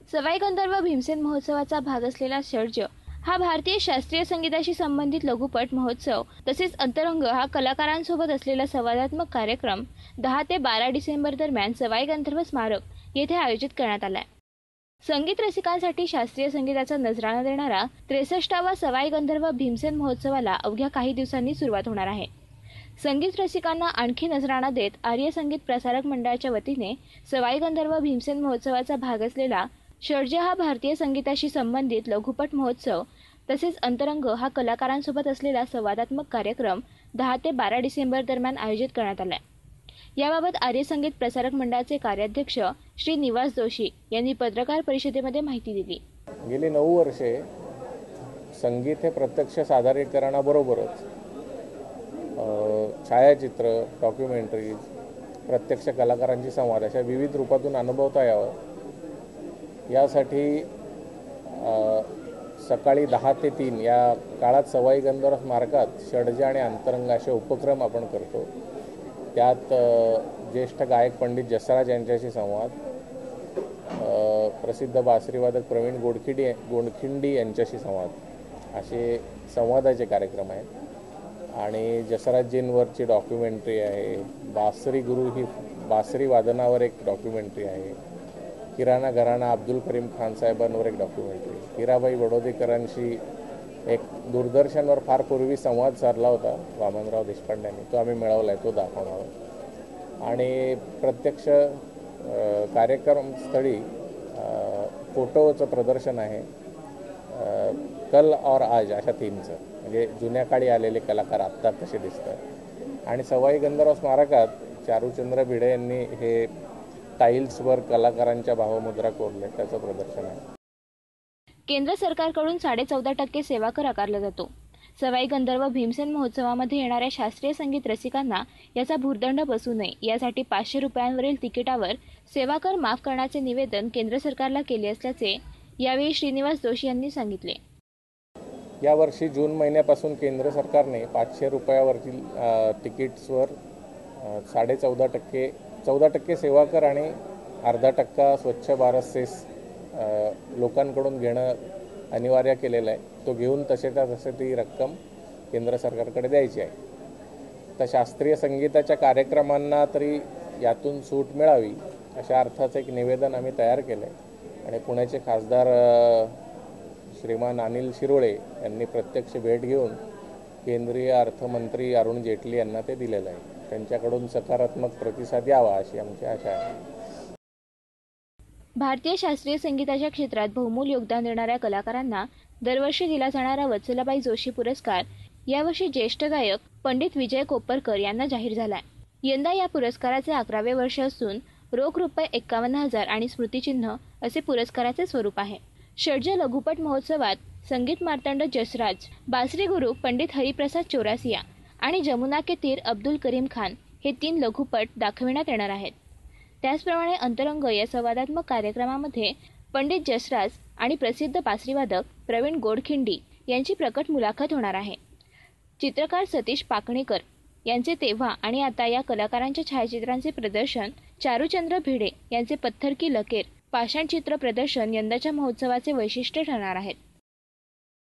सवाई गंधर्व भीमसेन महोत्सवाचा भाग असलेला षड्ज हा भारतीय शास्त्रीय संगीताशी संबंधित लघुपट महोत्सव तसेच अंतरंग हा कलाकारांसोबत असलेला संवादात्मक कार्यक्रम 10 ते 12 डिसेंबर दरम्यान सवाई गंधर्व स्मारक येथे आयोजित करण्यात आला आहे। संगीत रसिकांसाठी शास्त्रीय संगीताचा नजराणा देणारा 63वा सवाई गंधर्व भीमसेन महोत्सवाला अवघ्या काही दिवसांनी सुरुवात होणार आहे। संगीत रसिकांना आणखी नजराणा देत आर्य संगीत प्रसारक मंडळाच्या वतीने सवाई गंधर्व भीमसेन महोत्सवाचा भाग असलेला षड्ज हा भारतीय संगीताशी संबंधित लघुपट महोत्सव तसेच अंतरंग हा कलाकारांसोबत असलेला संवादात्मक कार्यक्रम 10 ते 12 डिसेंबर दरम्यान आयोजित करण्यात आला आहे। याबाबत आर्य संगीत प्रसारक मंडळाचे कार्याध्यक्ष श्री निवास जोशी यांनी पत्रकार परिषदेमध्ये माहिती दिली। गेली 9 वर्षे संगीत हे प्रत्यक्ष सादरीकरणाबरोबरच छायाचित्र, डॉक्युमेंटरीज, प्रत्यक्ष कलाकारांची संवाद अशा विविध रूपातून अनुभवता यावं यासाठी सकाळी 10 ते 3 या काळात सवाई गंधर्व स्मारकात षड्ज आणि अंतरंग असे उपक्रम आपण करतो। त्यात ज्येष्ठ गायक पंडित जसराज यांच्याशी संवाद, प्रसिद्ध बासरीवादक प्रवीण गोडखिंडी यांच्याशी संवाद असे संवादाचे कार्यक्रम आहेत। आणि जसराजजींवरची डॉक्युमेंटरी आहे, बासरी गुरु ही बासरी वादनावर एक डॉक्युमेंटरी आहे, किराणा घराणा अब्दुल करीम खान साहेबांवर एक डॉक्युमेंटरी, हिराबाई बडोदेकरांशी एक दूरदर्शनवर फार पूर्वी संवाद साधला होता वामनराव देशपांड्यांनी, तो आम्ही मिळवला आहे, तो दाखवणार। आणि प्रत्यक्ष कार्यक्रमस्थळी फोटोचं प्रदर्शन आहे, कल और आज अशा थीमचं, म्हणजे जुन्या काळी आलेले कलाकार आत्ता कसे दिसतात। आणि सवाई गंधर्व स्मारकात चारुचंद्र भिडे यांनी हे टाईल्सवर कलाकारांच्या भावमुद्रा कोरल्या, त्याचं प्रदर्शन आहे। केंद्र सरकारकडून 14.5% सेवा कर आकारला जातो। सवाई गंधर्व भीमसेन महोत्सवामध्ये येणाऱ्या शास्त्रीय संगीत रसिकांना याचा भुर्दंड बसू नये यासाठी 500 रुपयांवरील तिकिटावर सेवा कर माफ करण्याचे निवेदन केंद्र सरकारला केले असल्याचे यावेळी श्रीनिवास जोशी यांनी सांगितले। यावर्षी जून महिन्यापासून केंद्र सरकारने 500 रुपयावरील तिकीट्सवर 14% सेवा कर आणि 0.5% स्वच्छ भारत सेस लोकांकडून घेणं अनिवार्य केलेलं आहे। तो घेऊन तसे ती रक्कम केंद्र सरकारकडे द्यायची आहे। तर शास्त्रीय संगीताच्या कार्यक्रमांना तरी यातून सूट मिळावी अशा अर्थाचं एक निवेदन आम्ही तयार केलं आहे। आणि पुण्याचे खासदार श्रीमान अनिल शिरोळे यांनी प्रत्यक्ष भेट घेऊन केंद्रीय अर्थमंत्री अरुण जेटली यांना ते दिलेलं आहे। त्यांच्याकडून सकारात्मक प्रतिसाद यावा अशी आमची आशा आहे। भारतीय शास्त्रीय संगीताच्या क्षेत्रात बहुमोल योगदान देणाऱ्या कलाकारांना दरवर्षी दिला जाणारा वत्सलाबाई जोशी पुरस्कार यावर्षी ज्येष्ठ गायक पंडित विजय कोपरकर यांना जाहीर झालाय। यंदा या पुरस्काराचे 11वे वर्ष असून रोख रुपये 51,000 आणि स्मृतिचिन्ह असे पुरस्काराचे स्वरूप आहे। षड्ज लघुपट महोत्सवात संगीत मार्तंड जसराज, बासरी गुरु पंडित हरिप्रसाद चौरासिया आणि जमुना के तीर अब्दुल करीम खान हे 3 लघुपट दाखविण्यात येणार आहेत। त्याचप्रमाणे अंतरंग या संवादात्मक कार्यक्रमामध्ये पंडित जसराज आणि प्रसिद्ध बासरीवादक प्रवीण गोडखिंडी यांची प्रकट मुलाखत होणार आहे। चित्रकार सतीश पाकणेकर यांचे तेव्हा आणि आता या कलाकारांच्या छायाचित्रांचे प्रदर्शन, चारुचंद्र भिडे यांचे पत्थर की लकीर पाषाण चित्र प्रदर्शन यंदाच्या महोत्सवाचे वैशिष्ट्य ठरणार आहेत।